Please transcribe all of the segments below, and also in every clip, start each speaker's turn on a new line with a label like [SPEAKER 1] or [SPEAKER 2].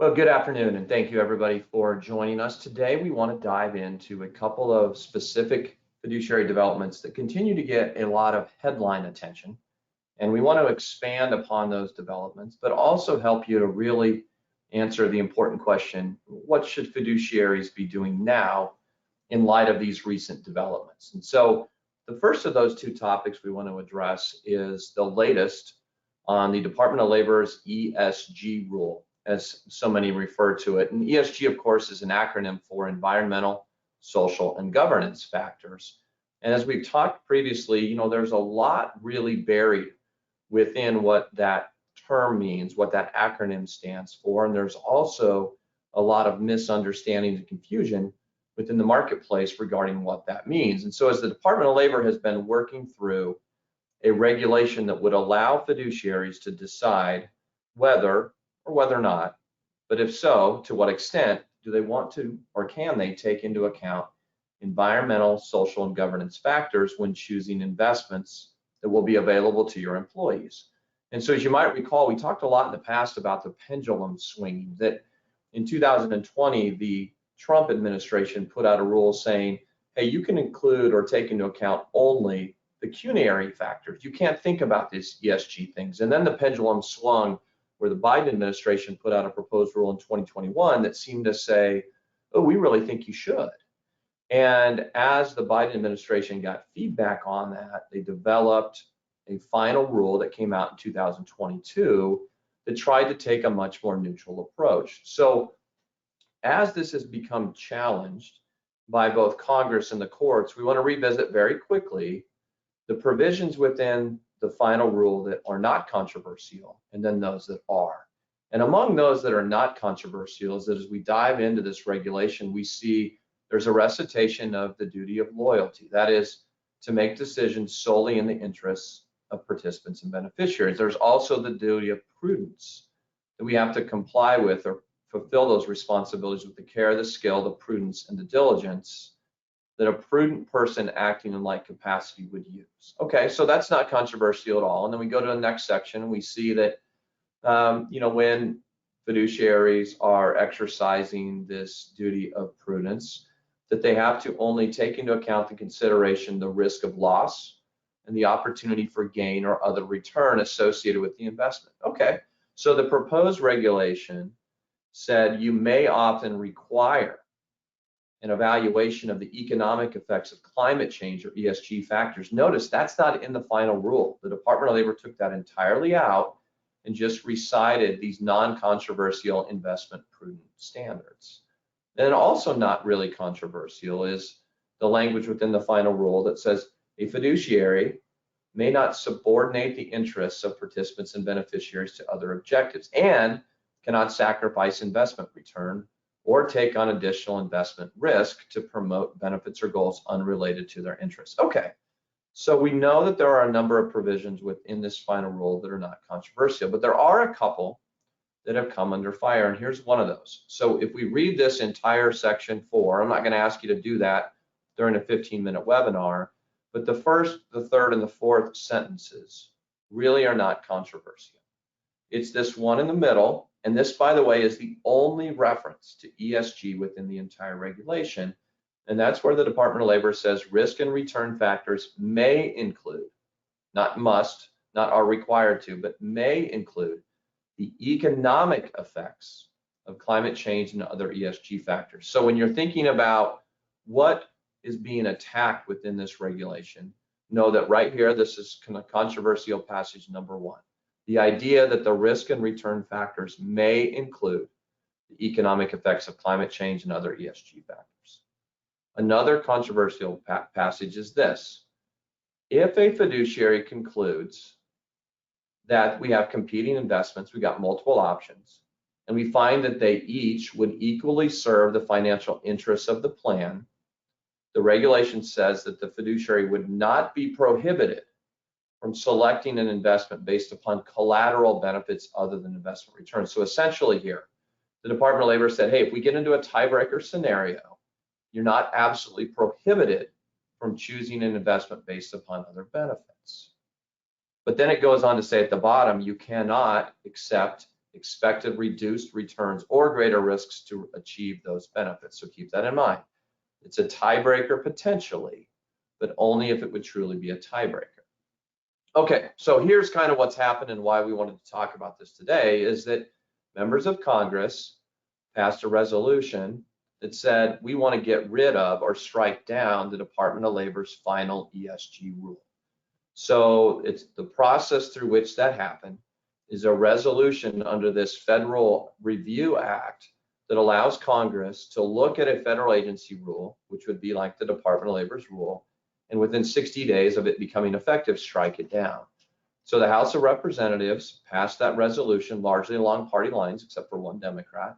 [SPEAKER 1] Well, good afternoon, and thank you everybody for joining us today. We want to dive into a couple of specific fiduciary developments that continue to get a lot of headline attention, and we want to expand upon those developments, but also help you to really answer the important question, what should fiduciaries be doing now in light of these recent developments? And so the first of those two topics we want to address is the latest on the Department of Labor's ESG rule, as so many refer to it. And ESG, of course, is an acronym for environmental, social, and governance factors. And as we've talked previously, there's a lot really buried within what that term means, what that acronym stands for. And there's also a lot of misunderstanding and confusion within the marketplace regarding what that means. And so as the Department of Labor has been working through a regulation that would allow fiduciaries to decide whether or whether not, but if so, to what extent do they want to or can they take into account environmental, social, and governance factors when choosing investments that will be available to your employees. And so as you might recall, we talked a lot in the past about the pendulum swinging, that in 2020, the Trump administration put out a rule saying, hey, you can include or take into account only pecuniary factors. You can't think about these ESG things. And then the pendulum swung where the Biden administration put out a proposed rule in 2021 that seemed to say, oh, we really think you should. And as the Biden administration got feedback on that, they developed a final rule that came out in 2022 that tried to take a much more neutral approach. So as this has become challenged by both Congress and the courts, we want to revisit very quickly the provisions within the final rule that are not controversial, and then those that are. And among those that are not controversial is that as we dive into this regulation, we see there's a recitation of the duty of loyalty. That is to make decisions solely in the interests of participants and beneficiaries. There's also the duty of prudence that we have to comply with or fulfill those responsibilities with the care, the skill, the prudence, and the diligence that a prudent person acting in like capacity would use. Okay, so that's not controversial at all. And then we go to the next section and we see that, when fiduciaries are exercising this duty of prudence, that they have to only take into account the consideration, the risk of loss and the opportunity for gain or other return associated with the investment. Okay, so the proposed regulation said you may often require an evaluation of the economic effects of climate change or ESG factors. Notice that's not in the final rule. The Department of Labor took that entirely out and just recited these non-controversial investment prudent standards. And also not really controversial is the language within the final rule that says a fiduciary may not subordinate the interests of participants and beneficiaries to other objectives and cannot sacrifice investment return or take on additional investment risk to promote benefits or goals unrelated to their interests. Okay, so we know that there are a number of provisions within this final rule that are not controversial, but there are a couple that have come under fire, and here's one of those. So if we read this entire section 4, I'm not going to ask you to do that during a 15-minute webinar, but the first, the third, and the fourth sentences really are not controversial. It's this one in the middle, and this, by the way, is the only reference to ESG within the entire regulation, and that's where the Department of Labor says risk and return factors may include, not must, not are required to, but may include the economic effects of climate change and other ESG factors. So when you're thinking about what is being attacked within this regulation, know that right here, this is kind of controversial passage number 1. The idea that the risk and return factors may include the economic effects of climate change and other ESG factors. Another controversial passage is this. If a fiduciary concludes that we have competing investments, we got multiple options, and we find that they each would equally serve the financial interests of the plan, the regulation says that the fiduciary would not be prohibited from selecting an investment based upon collateral benefits other than investment returns. So essentially here, the Department of Labor said, hey, if we get into a tiebreaker scenario, you're not absolutely prohibited from choosing an investment based upon other benefits. But then it goes on to say at the bottom, you cannot accept expected reduced returns or greater risks to achieve those benefits. So keep that in mind. It's a tiebreaker potentially, but only if it would truly be a tiebreaker. Okay, so here's kind of what's happened and why we wanted to talk about this today is that members of Congress passed a resolution that said we want to get rid of or strike down the Department of Labor's final ESG rule. So it's the process through which that happened is a resolution under this Federal Review Act that allows Congress to look at a federal agency rule, which would be like the Department of Labor's rule, and within 60 days of it becoming effective, strike it down. So the House of Representatives passed that resolution largely along party lines, except for one Democrat.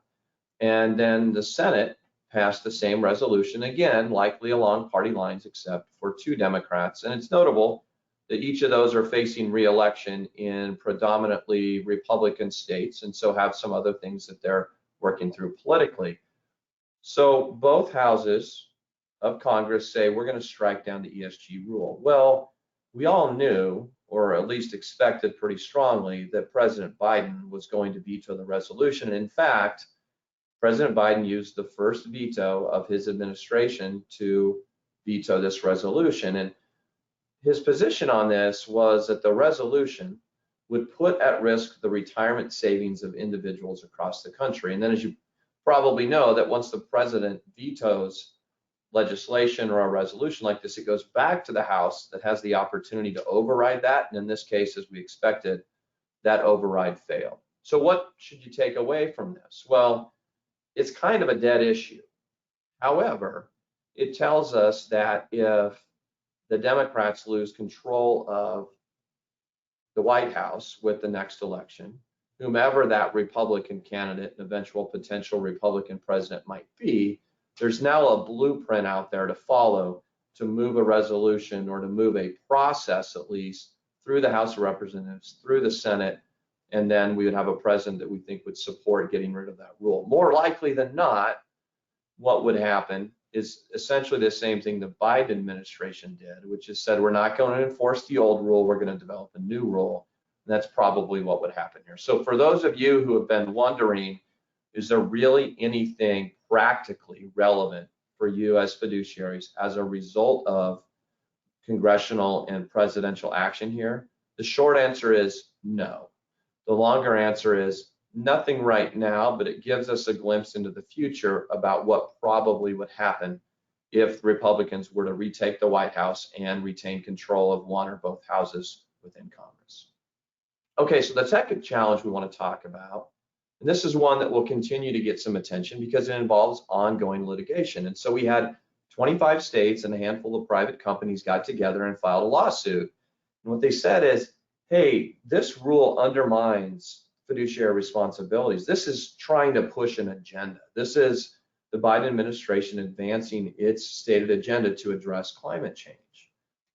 [SPEAKER 1] And then the Senate passed the same resolution, again, likely along party lines, except for two Democrats. And it's notable that each of those are facing re-election in predominantly Republican states, and so have some other things that they're working through politically. So both houses of Congress say we're going to strike down the ESG rule. Well, we all knew, or at least expected pretty strongly, that President Biden was going to veto the resolution. And in fact, President Biden used the first veto of his administration to veto this resolution. And his position on this was that the resolution would put at risk the retirement savings of individuals across the country. And then, as you probably know, that once the president vetoes legislation or a resolution like this, it goes back to the House that has the opportunity to override that. And in this case, as we expected, that override failed. So what should you take away from this? Well, it's kind of a dead issue. However, it tells us that if the Democrats lose control of the White House with the next election, whomever that Republican candidate and eventual potential Republican president might be, there's now a blueprint out there to follow to move a resolution or to move a process, at least, through the House of Representatives, through the Senate, and then we would have a president that we think would support getting rid of that rule. More likely than not, what would happen is essentially the same thing the Biden administration did, which is said we're not going to enforce the old rule, we're going to develop a new rule. And that's probably what would happen here. So for those of you who have been wondering, is there really anything practically relevant for you as fiduciaries as a result of congressional and presidential action here? The short answer is no. The longer answer is nothing right now, but it gives us a glimpse into the future about what probably would happen if Republicans were to retake the White House and retain control of one or both houses within Congress. Okay, so the second challenge we want to talk about, and this is one that will continue to get some attention because it involves ongoing litigation. And so we had 25 states and a handful of private companies got together and filed a lawsuit. And what they said is, hey, this rule undermines fiduciary responsibilities. This is trying to push an agenda. This is the Biden administration advancing its stated agenda to address climate change.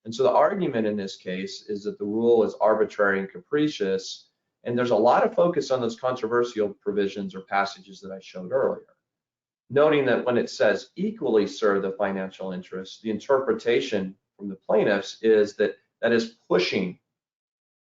[SPEAKER 1] And so the argument in this case is that the rule is arbitrary and capricious, and there's a lot of focus on those controversial provisions or passages that I showed earlier. Noting that when it says equally serve the financial interests, the interpretation from the plaintiffs is that that is pushing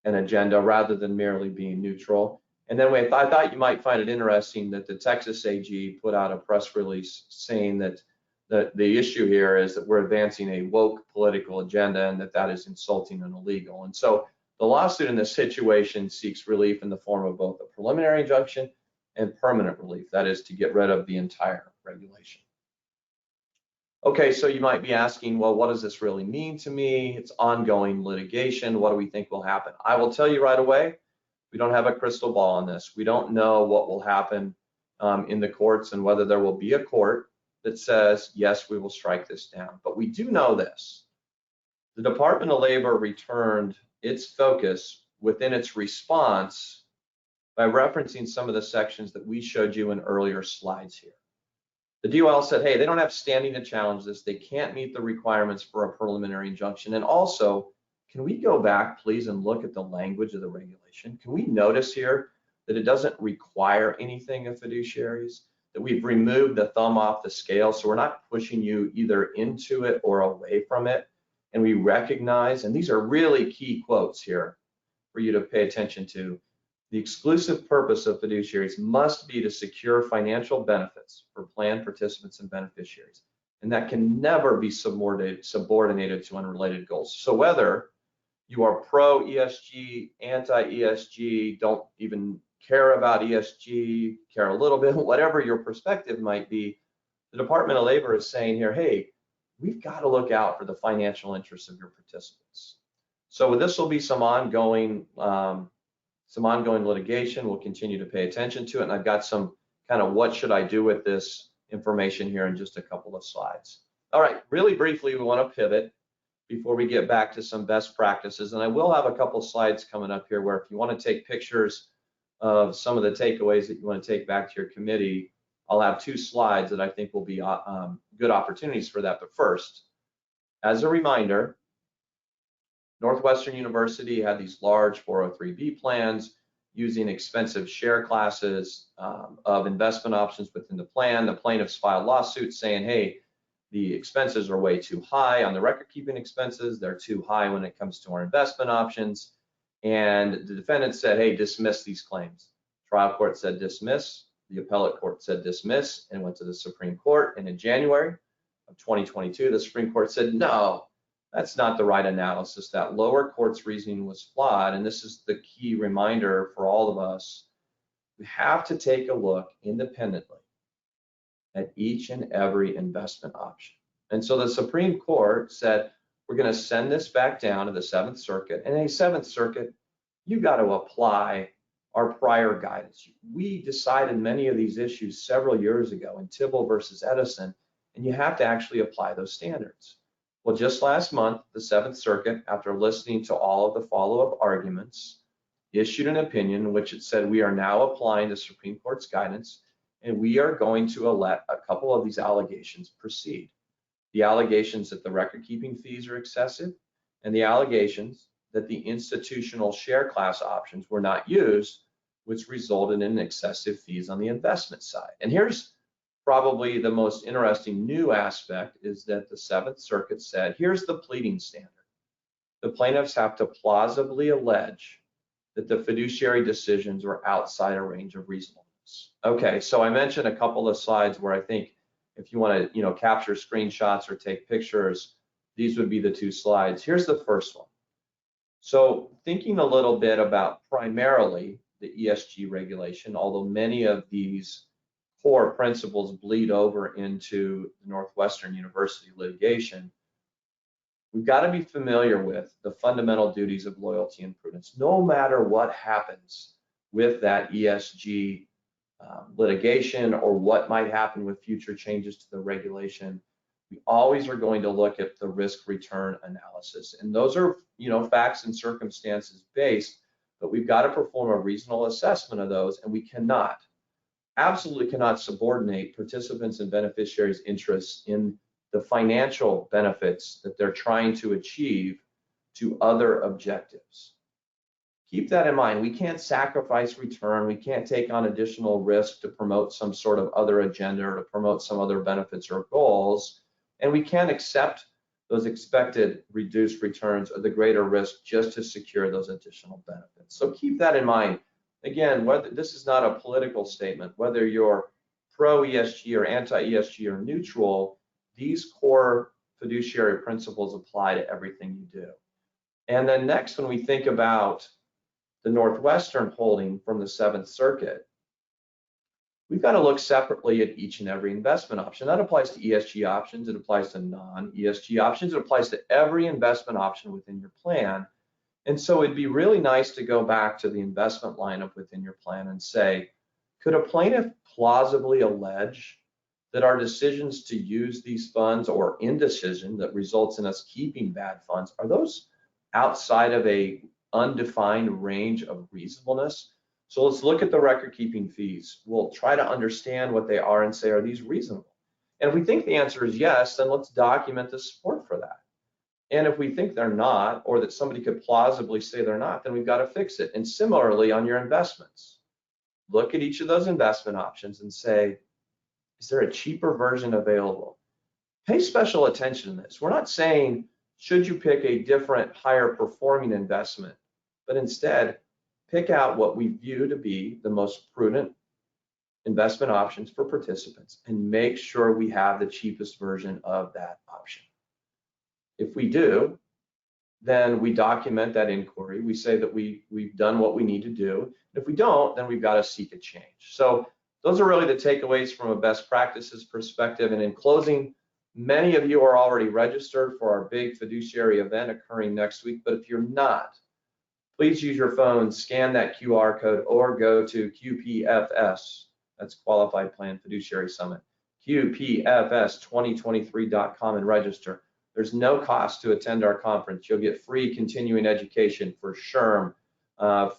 [SPEAKER 1] an agenda rather than merely being neutral. And then I thought you might find it interesting that the Texas AG put out a press release saying that the issue here is that we're advancing a woke political agenda and that is insulting and illegal. And so the lawsuit in this situation seeks relief in the form of both a preliminary injunction and permanent relief, that is to get rid of the entire regulation. Okay, so you might be asking, well, what does this really mean to me? It's ongoing litigation. What do we think will happen? I will tell you right away, we don't have a crystal ball on this. We don't know what will happen in the courts and whether there will be a court that says, yes, we will strike this down. But we do know this. The Department of Labor returned its focus within its response by referencing some of the sections that we showed you in earlier slides here. The DOL said, hey, they don't have standing to challenge this. They can't meet the requirements for a preliminary injunction. And also, can we go back, please, and look at the language of the regulation? Can we notice here that it doesn't require anything of fiduciaries, that we've removed the thumb off the scale, so we're not pushing you either into it or away from it. And we recognize, and these are really key quotes here for you to pay attention to, The exclusive purpose of fiduciaries must be to secure financial benefits for plan participants and beneficiaries, and that can never be subordinated to unrelated goals. So whether you are pro ESG, anti ESG, don't even care about ESG, care a little bit, whatever your perspective might be, the Department of Labor is saying here, hey, we've got to look out for the financial interests of your participants. So this will be some ongoing litigation. We'll continue to pay attention to it, and I've got some kind of what should I do with this information here in just a couple of slides. All right, really briefly, we want to pivot before we get back to some best practices, and I will have a couple slides coming up here where if you want to take pictures of some of the takeaways that you want to take back to your committee, I'll have 2 slides that I think will be good opportunities for that. But first, as a reminder, Northwestern University had these large 403B plans using expensive share classes of investment options within the plan. The plaintiffs filed lawsuits saying, hey, the expenses are way too high on the record keeping expenses. They're too high when it comes to our investment options. And the defendant said, hey, dismiss these claims. Trial court said dismiss. The appellate court said dismiss and went to the Supreme Court. And in January of 2022, the Supreme Court said, no, that's not the right analysis. That lower court's reasoning was flawed. And this is the key reminder for all of us. We have to take a look independently at each and every investment option. And so the Supreme Court said, we're going to send this back down to the 7th Circuit. And a 7th Circuit, you got to apply our prior guidance. We decided many of these issues several years ago in Tibble versus Edison, and you have to actually apply those standards. Well, just last month, the 7th Circuit, after listening to all of the follow-up arguments, issued an opinion in which it said we are now applying the Supreme Court's guidance, and we are going to let a couple of these allegations proceed. The allegations that the record-keeping fees are excessive, and the allegations that the institutional share class options were not used, which resulted in excessive fees on the investment side. And here's probably the most interesting new aspect is that the 7th Circuit said, here's the pleading standard. The plaintiffs have to plausibly allege that the fiduciary decisions were outside a range of reasonableness. Okay, so I mentioned a couple of slides where I think if you want to, capture screenshots or take pictures, these would be the 2 slides. Here's the first one. So thinking a little bit about primarily the ESG regulation, although many of these core principles bleed over into the Northwestern University litigation, we've got to be familiar with the fundamental duties of loyalty and prudence. No matter what happens with that ESG litigation or what might happen with future changes to the regulation, we always are going to look at the risk return analysis. And those are, facts and circumstances based, but we've got to perform a reasonable assessment of those, and we absolutely cannot subordinate participants and beneficiaries' interests in the financial benefits that they're trying to achieve to other objectives. Keep that in mind. We can't sacrifice return. We can't take on additional risk to promote some sort of other agenda or to promote some other benefits or goals. And we can't accept those expected reduced returns or the greater risk just to secure those additional benefits. So keep that in mind. Again, whether this is not a political statement, whether you're pro ESG or anti ESG or neutral, these core fiduciary principles apply to everything you do. And then next, when we think about the Northwestern holding from the 7th Circuit, we've got to look separately at each and every investment option. That applies to ESG options, it applies to non-ESG options, it applies to every investment option within your plan. And so it'd be really nice to go back to the investment lineup within your plan and say, could a plaintiff plausibly allege that our decisions to use these funds or indecision that results in us keeping bad funds, are those outside of a undefined range of reasonableness? So let's look at the record-keeping fees. We'll try to understand what they are and say, are these reasonable? And if we think the answer is yes, then let's document the support for that. And if we think they're not, or that somebody could plausibly say they're not, then we've got to fix it. And similarly on your investments, look at each of those investment options and say, is there a cheaper version available? Pay special attention to this. We're not saying, should you pick a different, higher performing investment, but instead, pick out what we view to be the most prudent investment options for participants and make sure we have the cheapest version of that option. If we do, then we document that inquiry. We say that we've done what we need to do. If we don't, then we've got to seek a change. So those are really the takeaways from a best practices perspective. And in closing, many of you are already registered for our big fiduciary event occurring next week. But if you're not, please use your phone, scan that QR code, or go to QPFS, that's Qualified Plan Fiduciary Summit, QPFS2023.com and register. There's no cost to attend our conference. You'll get free continuing education for SHRM,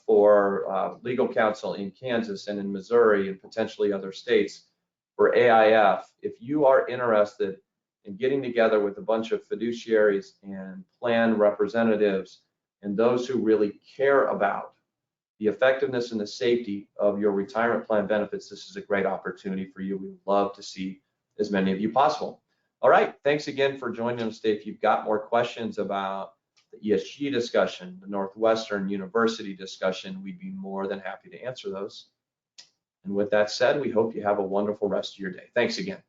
[SPEAKER 1] for legal counsel in Kansas and in Missouri and potentially other states, for AIF. If you are interested in getting together with a bunch of fiduciaries and plan representatives and those who really care about the effectiveness and the safety of your retirement plan benefits, this is a great opportunity for you. We would love to see as many of you possible. All right, thanks again for joining us today. If you've got more questions about the ESG discussion, the Northwestern University discussion, we'd be more than happy to answer those. And with that said, we hope you have a wonderful rest of your day. Thanks again.